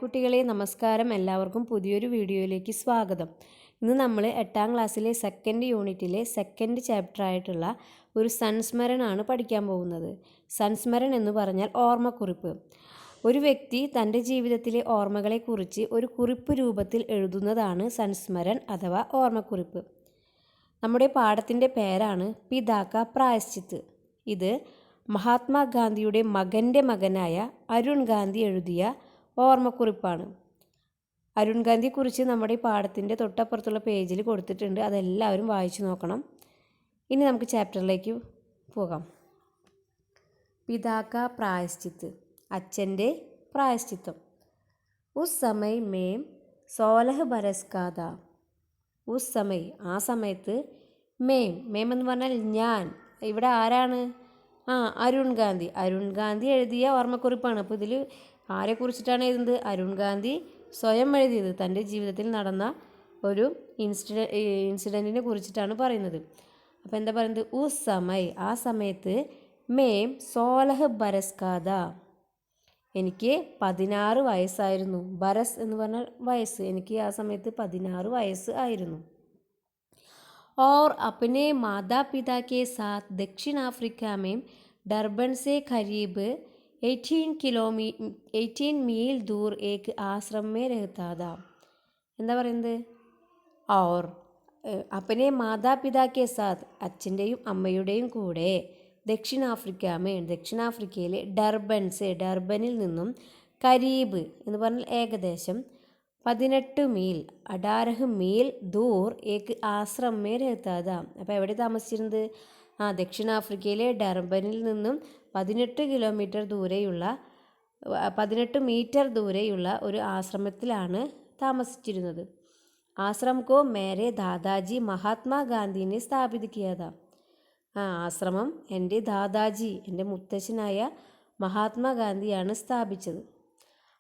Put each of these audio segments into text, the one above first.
കുട്ടികളെ നമസ്കാരം. എല്ലാവർക്കും പുതിയൊരു വീഡിയോയിലേക്ക് സ്വാഗതം. ഇന്ന് നമ്മൾ 8ാം ക്ലാസ്സിലെ സെക്കൻഡ് യൂണിറ്റിലെ സെക്കൻഡ് ചാപ്റ്റർ ആയിട്ടുള്ള ഒരു സംസ്മരണമാണ് പഠിക്കാൻ പോകുന്നത്. സംസ്മരൺ എന്ന് പറഞ്ഞാൽ ഓർമ്മക്കുറിപ്പ്. ഒരു വ്യക്തി തൻ്റെ ജീവിതത്തിലെ ഓർമ്മകളെക്കുറിച്ച് ഒരു കുറിപ്പ് രൂപത്തിൽ എഴുതുന്നതാണ് സംസ്മരൺ അഥവാ ഓർമ്മക്കുറിപ്പ്. നമ്മുടെ പാഠത്തിൻ്റെ പേരാണ് പിതാക്ക പ്രായശ്ചിത്ത്. ഇത് മഹാത്മാഗാന്ധിയുടെ മകൻ്റെ മകനായ അരുൺ ഗാന്ധി എഴുതിയ ഓർമ്മക്കുറിപ്പാണ്. അരുൺ ഗാന്ധിയെക്കുറിച്ച് നമ്മുടെ പാഠത്തിൻ്റെ തൊട്ടപ്പുറത്തുള്ള പേജിൽ കൊടുത്തിട്ടുണ്ട്. അതെല്ലാവരും വായിച്ചു നോക്കണം. ഇനി നമുക്ക് ചാപ്റ്ററിലേക്ക് പോകാം. പിതാക്ക പ്രായശ്ചിത്ത്, അച്ഛൻ്റെ പ്രായശ്ചിത്തം. ഉസ് സമയ് മേം 16 ബരസ് കാ താ. ഉസ് സമയ്, ആ സമയത്ത്, മേം എന്ന് പറഞ്ഞാൽ ഞാൻ. ഇവിടെ ആരാണ്? അരുൺ ഗാന്ധി. അരുൺ ഗാന്ധി എഴുതിയ ഓർമ്മക്കുറിപ്പാണ്. അപ്പോൾ ഇതിൽ ആരെക്കുറിച്ചിട്ടാണ് എഴുതുന്നത്? അരുൺ ഗാന്ധി സ്വയം എഴുതിയത്. തൻ്റെ ജീവിതത്തിൽ നടന്ന ഒരു ഇൻസിഡൻറ്റിനെ കുറിച്ചിട്ടാണ് പറയുന്നത്. അപ്പോൾ എന്താ പറയുന്നത്? ഉസ് സമയ്, ആ സമയത്ത്, മേം 16 ബരസ് കാ താ. എനിക്ക് 16 വയസ്സായിരുന്നു. ബരസ് എന്ന് പറഞ്ഞാൽ വയസ്സ്. എനിക്ക് ആ സമയത്ത് 16 വയസ്സ് ആയിരുന്നു. और अपने माता पिता के साथ दक्षिण अफ्रीका में डरबन से करीब 18 मील दूर एक आश्रम में रहता था. എന്താ പറയുന്നത്? और अपने माता पिता के साथ, അച്ഛൻ്റെയും അമ്മയുടെയും കൂടെ, ദക്ഷിണാഫ്രിക്കയിലെ ഡർബനിൽ നിന്നും, കരീബ് എന്ന് പറഞ്ഞാൽ ഏകദേശം, 18 മീൽ 18 മീൽ ദൂർ ഏക്ക് ആശ്രം മേ രഹത്താ താ. അപ്പോൾ എവിടെ താമസിച്ചിരുന്നത്? ദക്ഷിണാഫ്രിക്കയിലെ ഡർബനിൽ നിന്നും 18 മീറ്റർ ദൂരെയുള്ള ഒരു ആശ്രമത്തിലാണ് താമസിച്ചിരുന്നത്. ആശ്രം കോ മേരെ ദാദാജി മഹാത്മാഗാന്ധിനെ സ്ഥാപിത് കിയാ താ. ആശ്രമം എൻ്റെ ദാദാജി, എൻ്റെ മുത്തശ്ശനായ മഹാത്മാഗാന്ധിയാണ് സ്ഥാപിച്ചത്.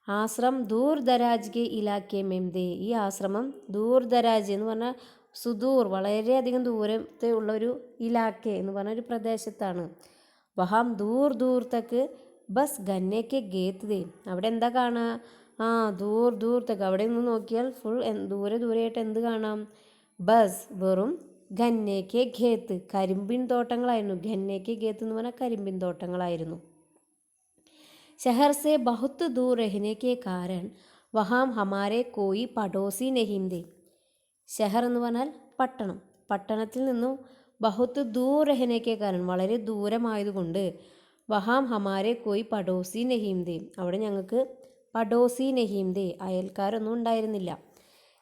ആശ്രം ദൂർ ദരാജ് കെ ഇലാക്കെ മെംദേ. ഈ ആശ്രമം ദൂർ ദരാജ് എന്ന് പറഞ്ഞാൽ സുദൂർ, വളരെയധികം ദൂരത്തെ ഉള്ള ഒരു ഇലാക്കെ എന്ന് പറഞ്ഞ ഒരു പ്രദേശത്താണ്. വഹാം ദൂർ ദൂർ തക്ക് ബസ് ഗന്നേക്ക് ഗേത്ത് ദേ. അവിടെ എന്താ കാണുക? ദൂർ തക്ക്, അവിടെ നിന്ന് നോക്കിയാൽ ഫുൾ ദൂരെയായിട്ട് എന്ത് കാണാം? ബസ്, വെറും, ഗന്നേക്ക് ഖേത്ത്, കരിമ്പിൻ തോട്ടങ്ങളായിരുന്നു. ഗന്നേക്ക് ഖേത്ത് എന്ന് പറഞ്ഞാൽ കരിമ്പിൻ തോട്ടങ്ങളായിരുന്നു. शहर से बहुत दूर रहने के कारण वहाँ हमारे कोई पड़ोसी नहीं थे. ഷഹർ എന്ന് പറഞ്ഞാൽ പട്ടണം. പട്ടണത്തിൽ നിന്നും ബഹുത്ത് ദൂർ രഹനേക്കെ കാരണം, വളരെ ദൂരമായതുകൊണ്ട്, വഹാം ഹമാരെ കോയി പഡോസി നഹീം ദേ, അവിടെ ഞങ്ങൾക്ക് പഡോസി നഹീം ദേ, അയൽക്കാരൊന്നും ഉണ്ടായിരുന്നില്ല.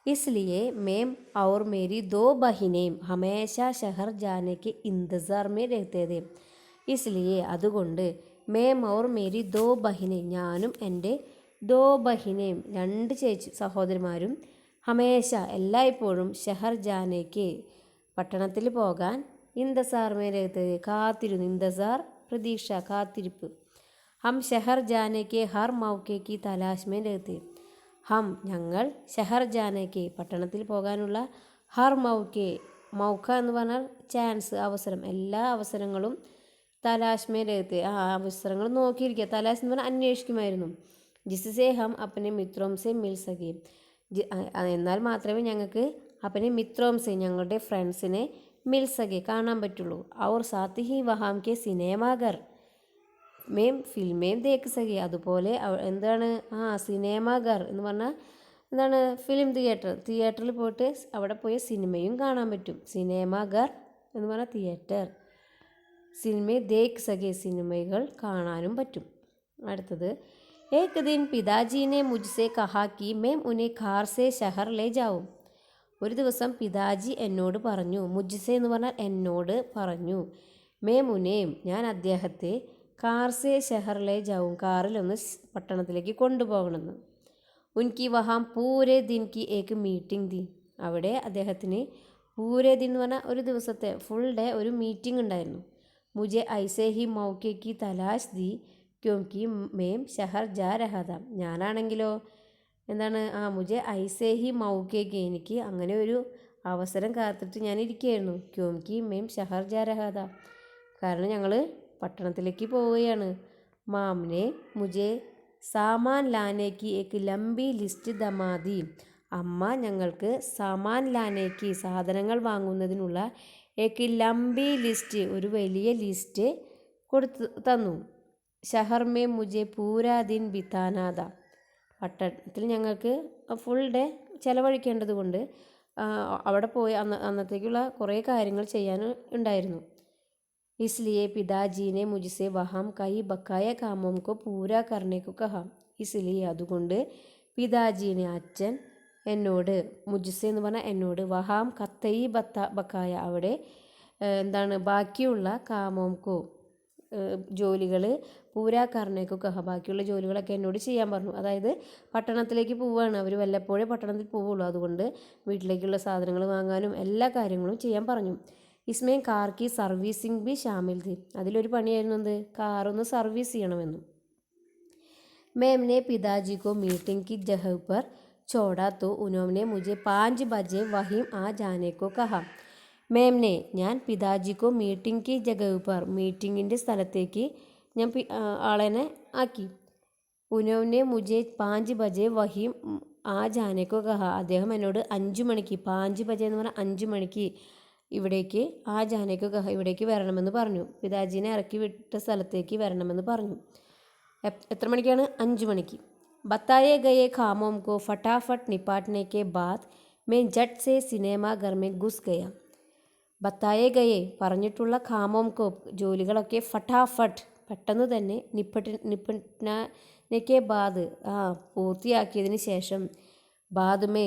इसलिए മേം और मेरी 2 बहनें हमेशा शहर जाने के इंतज़ार में रहते थे. इसलिए അതുകൊണ്ട്, മേം और मेरी 2 बहनें, ഞാനും എൻ്റെ 2 ബഹിനേം, 2 സഹോദരിമാരും, ഹമേശ എല്ലായ്പ്പോഴും, ഷഹർ ജാനേക്ക് പട്ടണത്തിൽ പോകാൻ, ഇന്തസാർ മേരത്ത് കാത്തിരുന്നു. ഇന്തസാർ പ്രതീക്ഷ, കാത്തിരിപ്പ്. ഹം ഷഹർ ജാനേക്ക് ഹർ മൗക്കേക്ക് തലാഷ് മേ രഹത്തെ. ഹം ഞങ്ങൾ, ഷഹർ ജാനേക്ക് പട്ടണത്തിൽ പോകാനുള്ള, ഹർ മൗക്ക എന്ന് പറഞ്ഞാൽ ചാൻസ്, അവസരം, എല്ലാ അവസരങ്ങളും, തലാഷ് മേ രഹത്തെ അവസരങ്ങൾ നോക്കിയിരിക്കുക. തലാഷ് എന്ന് പറഞ്ഞാൽ അന്വേഷിക്കുമായിരുന്നു. ജിസ്സേ ഹം അപ്പനെ മിത്രോം സെ മിൽ സകേ. എന്നാൽ മാത്രമേ ഞങ്ങൾക്ക് അപ്പനെ മിത്രോം സെ, ഞങ്ങളുടെ ഫ്രണ്ട്സിനെ, മിൽ സകെ കാണാൻ പറ്റുള്ളൂ. ഔർ സാത്ത് ഹി വഹാം കെ സിനിമാഘർ മേം ഫിൽമേം ദേഖ് സകെ. അതുപോലെ എന്താണ്? സിനിമാഘർ എന്ന് പറഞ്ഞാൽ എന്താണ്? ഫിലിം തിയേറ്ററിൽ പോയിട്ട് അവിടെ പോയി സിനിമയും കാണാൻ പറ്റും. സിനിമാഘർ എന്ന് പറഞ്ഞാൽ തിയേറ്റർ. സിനിമ ദേഖ് സകെ, സിനിമകൾ കാണാനും പറ്റും. അടുത്തത്, ഏക് ദിൻ പിതാജീനെ മുജ്സെ കഹാ കി മേം ഉനെ ഖാർ സെ ഷഹർ ലേ ജാവും. ഒരു ദിവസം പിതാജി എന്നോട് പറഞ്ഞു, മുജ്സെ എന്ന് പറഞ്ഞാൽ എന്നോട് പറഞ്ഞു, മേം ഉനേം ഞാൻ അദ്ദേഹത്തെ, കാർ സെ ഷഹർ ലേ ജാവും കാറിലൊന്ന് പട്ടണത്തിലേക്ക് കൊണ്ടുപോകണമെന്ന്. ഉൻകി വഹാം പൂരെ ദിൻ കി ഏക് മീറ്റിംഗ് ദി. അവിടെ അദ്ദേഹത്തിന് പൂരെ ദിൻ എന്ന് പറഞ്ഞാൽ ഒരു ദിവസത്തെ ഫുൾ ഡേ ഒരു മീറ്റിംഗ് ഉണ്ടായിരുന്നു. മുझे ऐसे ही मौके की तलाश दी क्योंकि मैं शहर जा रहा था. ഞാനാണെങ്കിലോ എന്താണ്? മുझे ऐसे ही मौके की, എനിക്ക് അങ്ങനെ ഒരു അവസരം കാത്തിട്ട് ഞാൻ ഇരിക്കുകയായിരുന്നു. ക്യോംകി मैं शहर जा रहा था, കാരണം ഞങ്ങൾ പട്ടണത്തിലേക്ക് പോവുകയാണ്. മാമിനെ മുझे സാമാൻ ലാനേക്ക് ഏക്ക് ലംബി ലിസ്റ്റ് ദമാതി. അമ്മ ഞങ്ങൾക്ക് സാമാൻ ലാനേക്ക് സാധനങ്ങൾ വാങ്ങുന്നതിനുള്ള ഏക്ക് ലംബി ലിസ്റ്റ് ഒരു വലിയ ലിസ്റ്റ് കൊടുത്തു തന്നു. ഷഹർ മേ മുജെ പൂരാ ദിൻ ബിതാനാഥ. പട്ടണത്തിൽ ഞങ്ങൾക്ക് ഫുൾ ഡേ ചിലവഴിക്കേണ്ടത് കൊണ്ട് അവിടെ പോയി അന്നത്തേക്കുള്ള കുറേ കാര്യങ്ങൾ ചെയ്യാൻ ഉണ്ടായിരുന്നു. इसलिए पिताजी ने मुझसे वहाँ कई बकाया कामों को पूरा करने को कहा. इसलिए അതുകൊണ്ട് പിതാജീനെ അച്ഛൻ എന്നോട് മുജ്സെ എന്ന് പറഞ്ഞാൽ എന്നോട് വഹാം കത്തയി ബക്കായ അവിടെ ബാക്കിയുള്ള കാമോംകോ ജോലികൾ പൂരാ കർണേക്കോ കഹ ബാക്കിയുള്ള ജോലികളൊക്കെ എന്നോട് ചെയ്യാൻ പറഞ്ഞു. അതായത് പട്ടണത്തിലേക്ക് പോവുകയാണ്, അവർ വല്ലപ്പോഴേ പട്ടണത്തിൽ പോവുള്ളൂ, അതുകൊണ്ട് വീട്ടിലേക്കുള്ള സാധനങ്ങൾ വാങ്ങാനും എല്ലാ കാര്യങ്ങളും ചെയ്യാൻ പറഞ്ഞു. ഇസ്മേം കാർ കി സർവീസിംഗ് ബി ഷാമിൽ തി. അതിലൊരു പണിയായിരുന്നു എന്ത്, കാറൊന്ന് സർവീസ് ചെയ്യണമെന്നും. मैंने पिताजी को मीटिंग की जगह पर छोड़ा तो उन्होंने मुझे 5 बजे वहीं आ जाने को कहा. मैंने ഞാൻ പിതാജിക്കോ മീറ്റിംഗ് കി ജഗഹ് പർ മീറ്റിങ്ങിൻ്റെ സ്ഥലത്തേക്ക് ഞാൻ ആളെന്നെ ആക്കി. ഉനോനെ മുജെ 5 ബജെ വഹീം ആ ജാനേക്കോ കഹ. അദ്ദേഹം എന്നോട് 5 മണിക്ക് 5 ബജെ എന്ന് പറഞ്ഞാൽ 5 മണിക്ക് ഇവിടേക്ക് ആ ജാനേക്കോ കഹ ഇവിടേക്ക് വരണമെന്ന് പറഞ്ഞു. പിതാജീനെ ഇറക്കി വിട്ട സ്ഥലത്തേക്ക് വരണമെന്ന് പറഞ്ഞു. എത്ര മണിക്കാണ്? 5 മണിക്ക്. बताए गए कामों को फटाफट निपटाने के बाद मैं झट से सिनेमा घर में घुस गया. बताए गए പറഞ്ഞിട്ടുള്ള കാമോംകോ ജോലികളൊക്കെ ഫട്ടാഫട്ട് പെട്ടെന്ന് തന്നെ നിപ്പട്ടനയ്ക്ക് ബാദ് പൂർത്തിയാക്കിയതിന് ശേഷം ബാദ്മേ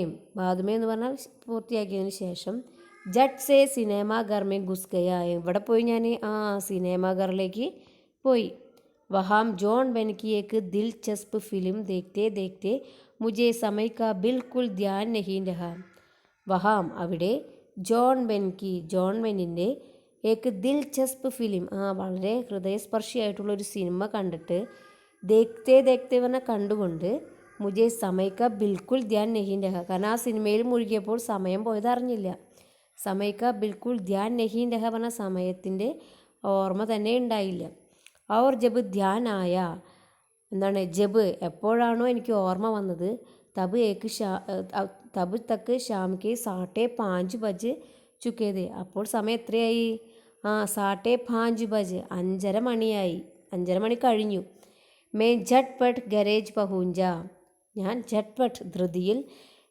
എന്ന് പറഞ്ഞാൽ പൂർത്തിയാക്കിയതിന് ശേഷം ജട്ട് സേ സിനിമ ഘർ മേ ഘുസ് ഗയ. ഇവിടെ പോയി ഞാൻ സിനിമ ഘറിലേക്ക് പോയി. वहाँ जॉन बेन की एक दिलचस्प फिल्म देखते देखते मुझे समय का बिल्कुल ध्यान नहीं रहा. वहाँ അവിടെ ജോൺ ബെന്നിൻ്റെ ഏക്ക് ദിൽചസ്പ് ഫിലിം വളരെ ഹൃദയസ്പർശിയായിട്ടുള്ളൊരു സിനിമ കണ്ടിട്ട് ദേഖ്തേ പറഞ്ഞാൽ കണ്ടുകൊണ്ട് മുജെ സമയ്ക്ക ബിൽക്കുൽ ധ്യാൻ നഹീ രഹ. കാരണം ആ സിനിമയിൽ മുഴുകിയപ്പോൾ സമയം പോയത് അറിഞ്ഞില്ല. സമയ്ക്ക ബിൽക്കുൽ ധ്യാൻ നഹീ രഹ പറഞ്ഞാൽ സമയത്തിൻ്റെ ഓർമ്മ തന്നെ ഉണ്ടായില്ല. और जब ध्यान आया ജബ് എപ്പോഴാണോ എനിക്ക് ഓർമ്മ വന്നത് തബ് തക്ക് ഷാം കെ 5:30 ബജ് ചുക്കേത്. അപ്പോൾ സമയം എത്രയായി? 5:30 ബജ് 5:30 മണിയായി. 5:30 മണി കഴിഞ്ഞു. May ജട്ട്പട്ട് garage പഹൂഞ്ച. ഞാൻ ജട്ട്പട്ട് ധൃതിയിൽ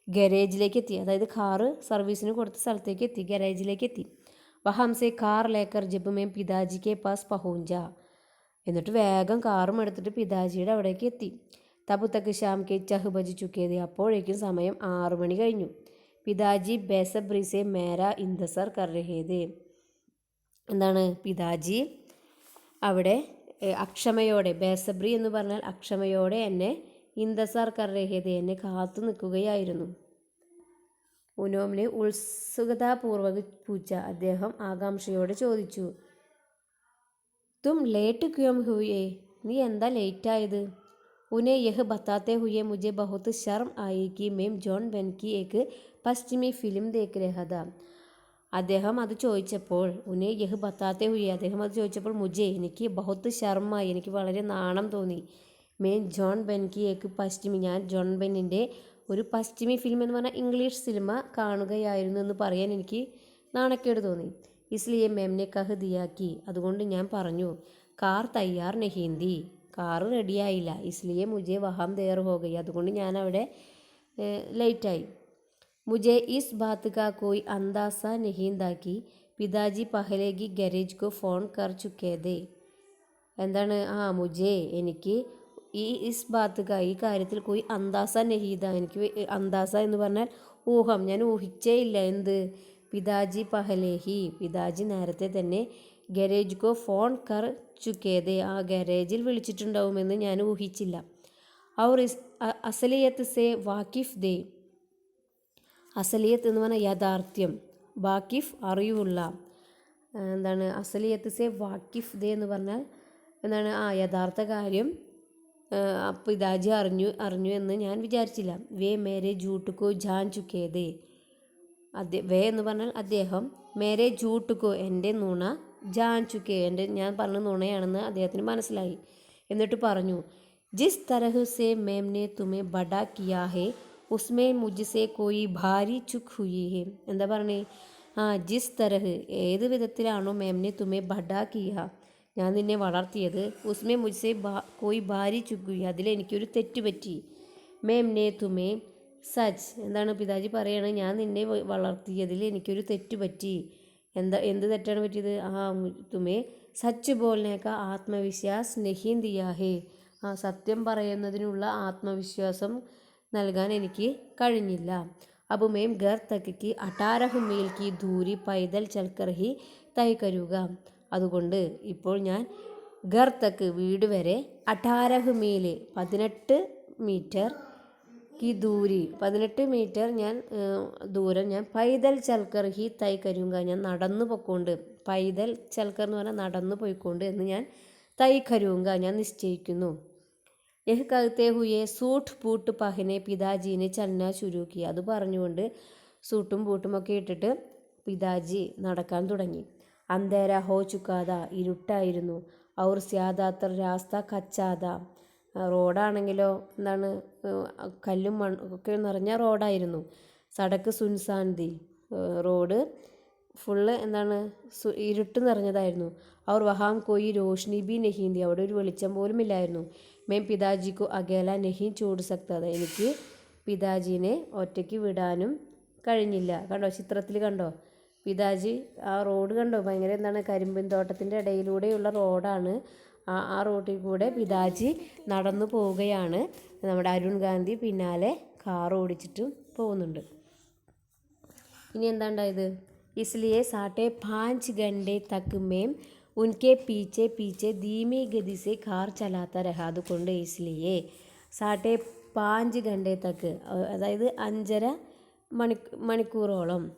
ഗരേജിലേക്ക് എത്തി. അതായത് കാറ് സർവീസിന് കൊടുത്ത സ്ഥലത്തേക്ക് എത്തി, ഗരേജിലേക്ക് എത്തി. വഹാംസെ കാർ ലേക്കർ ജബ് മേ പിതാജി കെ പാസ് പഹൂഞ്ച. എന്നിട്ട് വേഗം കാറും എടുത്തിട്ട് പിതാജിയുടെ അവിടേക്ക് എത്തി. തബ് തക്ക് ഷാം കെ 6 ബജ് ചുക്കേത്. അപ്പോഴേക്കും സമയം 6 മണി കഴിഞ്ഞു. പിതാജി ബേസബ്രി സെ മേരാ ഇന്തസർ കർ രഹേത്. പിതാജി അവിടെ അക്ഷമയോടെ, ബേസബ്രി എന്ന് പറഞ്ഞാൽ അക്ഷമയോടെ എന്നെ ഇന്തസർ കർ രഹേത് എന്നെ കാത്തു നിൽക്കുകയായിരുന്നു. ഉനോമിനെ ഉത്സുകതാപൂർവ്വം പൂച്ച. അദ്ദേഹം ആകാംക്ഷയോടെ ചോദിച്ചു, തും ലേറ്റ് ക്യോം ഹുയേ. നീ എന്താ ലേറ്റായത്? ഉനെ യഹ് ബത്താത്തെ ഹുയെ മുझे बहुत शर्म आई कि मैं जॉन बेन की एक പശ്ചിമി ഫിലിം ദേഖ് രഹാ താ. അദ്ദേഹം അത് ചോദിച്ചപ്പോൾ ഉനെ യഹ് ബത്താത്തെ ഹുയെ അദ്ദേഹം അത് ചോദിച്ചപ്പോൾ മുझे എനിക്ക് ബഹുത്ത് ശർമായി എനിക്ക് വളരെ നാണം തോന്നി. मैं ജോൺ ബെൻ കി ഏക്ക് പശ്ചിമി ഞാൻ ജോൺ ബെന്നിൻ്റെ ഒരു പശ്ചിമി ഫിലിം എന്ന് പറഞ്ഞാൽ ഇംഗ്ലീഷ് സിനിമ കാണുകയായിരുന്നു എന്ന് പറയാൻ എനിക്ക് നാണക്കേട് തോന്നി. ഇസ്ലിയെ മേംനെ കഹ് ദിയാക്കി അതുകൊണ്ട് ഞാൻ പറഞ്ഞു കാർ തയ്യാർ നഹീന്തി കാറ് റെഡിയായില്ല. ഇസ്ലിയെ മുझे വഹാം ദേർ ഹോ ഗയി അതുകൊണ്ട് ഞാൻ അവിടെ ലേറ്റായി. മുझे ഇസ് ബാത്ത് കാ കോയി അന്ദാസ നഹീന്താക്കി പിതാജി പഹലേഗി ഗരേജ് കോ ഫോൺ കർ ചുക്കേതേ. മുझे എനിക്ക് ഇസ് ബാത്ത് കാ ഈ കാര്യത്തിൽ കോയി അന്ദാസ നഹീദ എനിക്ക് അന്ദാസ എന്ന് പറഞ്ഞാൽ ഊഹം, ഞാൻ ഊഹിച്ചേ ഇല്ല. എന്ത്? പിതാജി പഹലേഹി പിതാജി നേരത്തെ തന്നെ ഗരേജ് കോ ഫോൺ കർ ചുക്കേതേ ഗരേജിൽ വിളിച്ചിട്ടുണ്ടാവുമെന്ന് ഞാൻ ഊഹിച്ചില്ല. ഔർ അസലിയത്ത് സെ വാക്കിഫ് ദേ. അസലിയത്ത് എന്ന് പറഞ്ഞാൽ യാഥാർത്ഥ്യം, വാക്കിഫ് അറിവുള്ള. അസലിയത്ത് സെ വാക്കിഫ് ദേ എന്ന് പറഞ്ഞാൽ യഥാർത്ഥ കാര്യം പിതാജി അറിഞ്ഞു എന്ന് ഞാൻ വിചാരിച്ചില്ല. വേ മേരെ ജൂട്ടുക്കോ ജാൻ ചുക്കേതേ. വേ എന്ന് പറഞ്ഞാൽ അദ്ദേഹം, മേരെ ജൂട്ടുക്കോ എൻ്റെ നുണ, ജാൻ ചുക്കേ ഞാൻ പറഞ്ഞ നുണയാണെന്ന് അദ്ദേഹത്തിന് മനസ്സിലായി. എന്നിട്ട് പറഞ്ഞു जिस तरह से मैम ने तुम्हें बड़ा किया है उसमें मुझसे कोई ഭാരി ചുക്ക് हुई है എന്താ പറഞ്ഞേ ജിസ് തരഹ് ഏത് വിധത്തിലാണോ മാമിനെ തുമേ ബഡാ കിയ ഞാൻ നിന്നെ വളർത്തിയത് ഉസ്മേ മുജ്സെ കോയി ഭാരി ചുക്ക് हुई അതിലെനിക്കൊരു തെറ്റ് പറ്റി മേംനെ തുമേ സച്ച് എന്താണ് പിതാജി പറയണത് ഞാൻ നിന്നെ വളർത്തിയതിൽ എനിക്കൊരു തെറ്റ് പറ്റി എന്ത് തെറ്റാണ് പറ്റിയത് തുമേ സച്ച് ബോൾനെ കാ ആത്മവിശ്വാസ് നഹീ ദിയാ ഹേ സത്യം പറയുന്നതിനുള്ള ആത്മവിശ്വാസം നൽകാൻ എനിക്ക് കഴിഞ്ഞില്ല अब मैं घर तक की 18 മീൽ की दूरी पैदल चलकर ही तय करूँगा അതുകൊണ്ട് ഇപ്പോൾ ഞാൻ ഘർ തക്ക് വീട് വരെ 18 മീൽ 18 മീറ്റർ की दूरी 18 മീറ്റർ ദൂരം ഞാൻ പൈതൽ ചൽക്കർ ഹി തൈ കരുങ്ക ഞാൻ നടന്നു പോയിക്കൊണ്ട് പൈതൽ ചൽക്കർ എന്ന് പറഞ്ഞാൽ നടന്നു പോയിക്കൊണ്ട് എന്ന് ഞാൻ തൈ കരുങ്ക ഞാൻ നിശ്ചയിക്കുന്നു യഹ് कहते हुए सूट बूट पहने പിതാജീനെ ചലന ശുരു കിയ അത് പറഞ്ഞുകൊണ്ട് സൂട്ടും ബൂട്ടും ഒക്കെ ഇട്ടിട്ട് പിതാജി നടക്കാൻ തുടങ്ങി അന്ധേര ഹോ ചുക്കാത ഇരുട്ടായിരുന്നു ഔർ സ്യാദാത്തർ രാസ്ത കച്ചാത റോഡാണെങ്കിലോ എന്താണ് കല്ലും ഒക്കെ നിറഞ്ഞ റോഡായിരുന്നു സടക്ക് സുൻസാൻതി റോഡ് ഫുള്ള് എന്താണ് ഇരുട്ട് നിറഞ്ഞതായിരുന്നു അവർ വഹാം കോയി രോഷ്നി ബി നഹീന്തി അവിടെ ഒരു വെളിച്ചം പോലും ഇല്ലായിരുന്നു മേം പിതാജിക്കു അകേല നഹീ ചോട് സക്തത എനിക്ക് പിതാജീനെ ഒറ്റയ്ക്ക് വിടാനും കഴിഞ്ഞില്ല കണ്ടോ ചിത്രത്തിൽ കണ്ടോ പിതാജി ആ റോഡ് കണ്ടോ ഭയങ്കര എന്താണ് കരിമ്പിൻ തോട്ടത്തിൻ്റെ ഇടയിലൂടെയുള്ള റോഡാണ് ആ റോഡിൽ കൂടെ പിതാജി നടന്നു പോവുകയാണ് നമ്മുടെ അരുൺ ഗാന്ധി പിന്നാലെ കാർ ഓടിച്ചിട്ട് പോകുന്നുണ്ട് ഇനി എന്താ ഉണ്ടായത് इसलिए 5.5 घंटे तक मैं उनके पीछे पीछे धीमी गति से कार चलाता रहा അതുകൊണ്ട് इसलिए 5.5 घंटे तक അതായത് 5.5 മണിക്കൂറോളം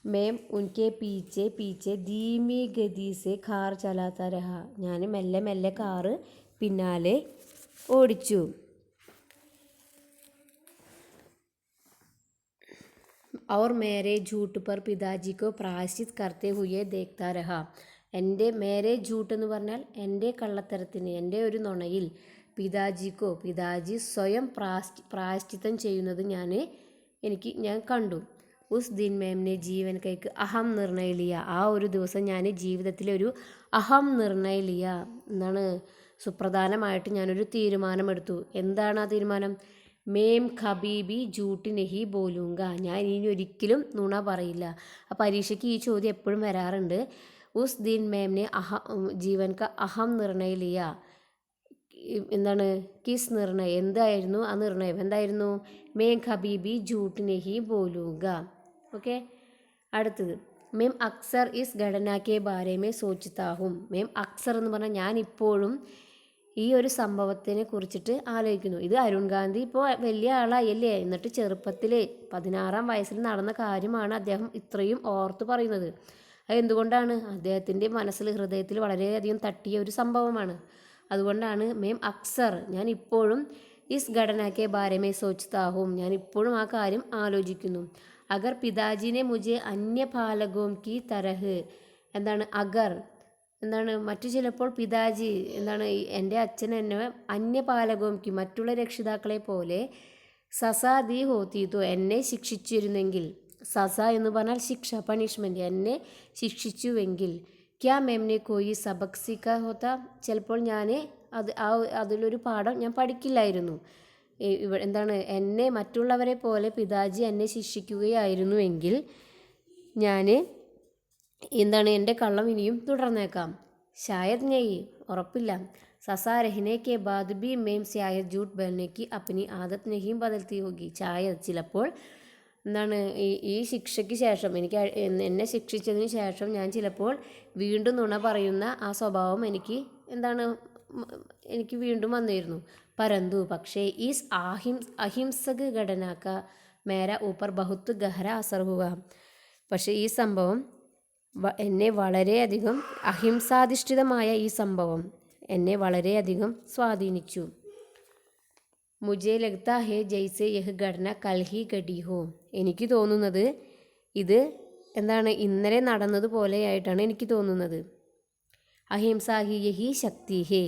मैं उनके पीछे पीछे धीमी गति से कार चलाता रहा ഞാൻ മെല്ലെ മെല്ലെ കാറ് പിന്നാലെ ഓടിച്ചു और मेरे झूठ पर पिताजी को प्रायश्चित करते हुए देखता रहा എൻ്റെ മേരെ झूठ എന്ന് പറഞ്ഞാൽ എൻ്റെ കള്ളത്തരത്തിന് എൻ്റെ ഒരു നുണയിൽ പിതാജി സ്വയം പ്രായശ്ചിത്തം ചെയ്യുന്നത് ഞാൻ കണ്ടു ഉസ് ദിൻ മേംനെ ജീവൻ കൈക്ക് അഹം നിർണയ ലിയ ആ ഒരു ദിവസം ഞാൻ ജീവിതത്തിലെ ഒരു അഹം നിർണയ ലിയ എന്താണ് സുപ്രധാനമായിട്ട് ഞാനൊരു തീരുമാനമെടുത്തു എന്താണ് ആ തീരുമാനം മേം ഖബീബി ജൂട്ട് നെഹി ബോലൂങ്ക ഞാൻ ഇനി ഒരിക്കലും നുണ പറയില്ല ആ പരീക്ഷയ്ക്ക് ഈ ചോദ്യം എപ്പോഴും വരാറുണ്ട് ഉസ് ദിൻ മേംനെ ജീവൻ ക അഹം നിർണയ ലിയ എന്താണ് കിസ് നിർണയം എന്തായിരുന്നു ആ നിർണയം എന്തായിരുന്നു മേം ഖബീബി ജൂട്ട് നെഹി ബോലൂങ്ക ഓക്കെ അടുത്തത് മേം അക്സർ ഇസ് ഘടനാക്കെ ബാരേമേ സോച്ചിത്താഹും മേം അക്സർ എന്ന് പറഞ്ഞാൽ ഞാൻ ഇപ്പോഴും ഈ ഒരു സംഭവത്തിനെ കുറിച്ചിട്ട് ആലോചിക്കുന്നു ഇത് അരുൺ ഗാന്ധി ഇപ്പോൾ വലിയ ആളായല്ലേ എന്നിട്ട് ചെറുപ്പത്തിൽ 16-ാം വയസ്സിൽ നടന്ന കാര്യമാണ് അദ്ദേഹം ഇത്രയും ഓർത്ത് പറയുന്നത് അത് എന്തുകൊണ്ടാണ് അദ്ദേഹത്തിൻ്റെ ഹൃദയത്തിൽ വളരെയധികം തട്ടിയ ഒരു സംഭവമാണ് അതുകൊണ്ടാണ് മേം അക്സർ ഞാൻ ഇപ്പോഴും ഇസ് ഘടനാക്കെ ബാരമേ സോച്ച്താഹും ഞാൻ ഇപ്പോഴും ആ കാര്യം ആലോചിക്കുന്നു അഗർ പിതാജിനെ മുझे അന്യ പാലകോം കി തരഹ് എന്താണ് അഗർ എന്താണ് മറ്റു ചിലപ്പോൾ പിതാജി എന്താണ് എൻ്റെ അച്ഛൻ എന്നെ അന്യപാലകോംക്ക് മറ്റുള്ള രക്ഷിതാക്കളെ പോലെ സസാ ദി ഹോത്തീതു എന്നെ ശിക്ഷിച്ചിരുന്നെങ്കിൽ സസ എന്ന് പറഞ്ഞാൽ ശിക്ഷ പണിഷ്മെൻറ്റ് എന്നെ ശിക്ഷിച്ചുവെങ്കിൽ ക്യാ മേംനെ കോയി സബക് സിക്ക ഹോത്ത ചിലപ്പോൾ ഞാൻ അതിലൊരു പാഠം ഞാൻ പഠിക്കില്ലായിരുന്നു എന്താണ് എന്നെ മറ്റുള്ളവരെ പോലെ പിതാജി എന്നെ ശിക്ഷിക്കുകയായിരുന്നുവെങ്കിൽ ഞാൻ എന്താണ് എൻ്റെ കള്ളം ഇനിയും തുടർന്നേക്കാം ഷായദ് നെയ് ഉറപ്പില്ല സസാ രഹ്നെ കെ ബാദ് ബി മേം ശായദ് ജൂട്ട് ബൽനേക്ക് അപ്പനി ആദത്ത് നെഹിം ബദൽത്തി ഹോഗി ഷായദ് ചിലപ്പോൾ എന്താണ് ഈ ശിക്ഷയ്ക്ക് ശേഷം എന്നെ ശിക്ഷിച്ചതിന് ശേഷം ഞാൻ ചിലപ്പോൾ വീണ്ടും നുണ പറയുന്ന ആ സ്വഭാവം എനിക്ക് വീണ്ടും വന്നിരുന്നു പരന്തു പക്ഷേ ഈ അഹിംസക ഘടനാക്ക മേര ഊപ്പർ ബഹുത്ത് ഗഹര അസർ ഹുവ പക്ഷേ ഈ സംഭവം എന്നെ വളരെയധികം അഹിംസാധിഷ്ഠിതമായ ഈ സംഭവം എന്നെ വളരെയധികം സ്വാധീനിച്ചു മുझे लगता है जैसे यह घटना कल ही घटी हो എനിക്ക് തോന്നുന്നത് ഇത് എന്താണ് ഇന്നലെ നടന്നതുപോലെയായിട്ടാണ് എനിക്ക് തോന്നുന്നത് അഹിംസ ഹി യഹി ശക്തി ഹേ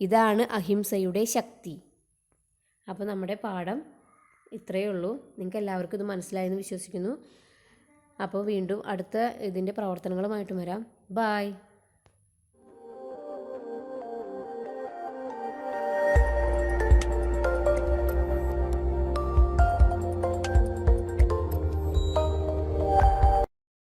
ഇതാണ് അഹിംസയുടെ ശക്തി. അപ്പോൾ നമ്മുടെ പാഠം ഇത്രയേ ഉള്ളൂ. നിങ്ങൾക്ക് എല്ലാവർക്കും ഇത് മനസ്സിലായെന്ന് വിശ്വസിക്കുന്നു. അപ്പോൾ വീണ്ടും അടുത്ത ഇതിൻ്റെ പ്രവർത്തനങ്ങളുമായിട്ട് വരാം. ബായ്.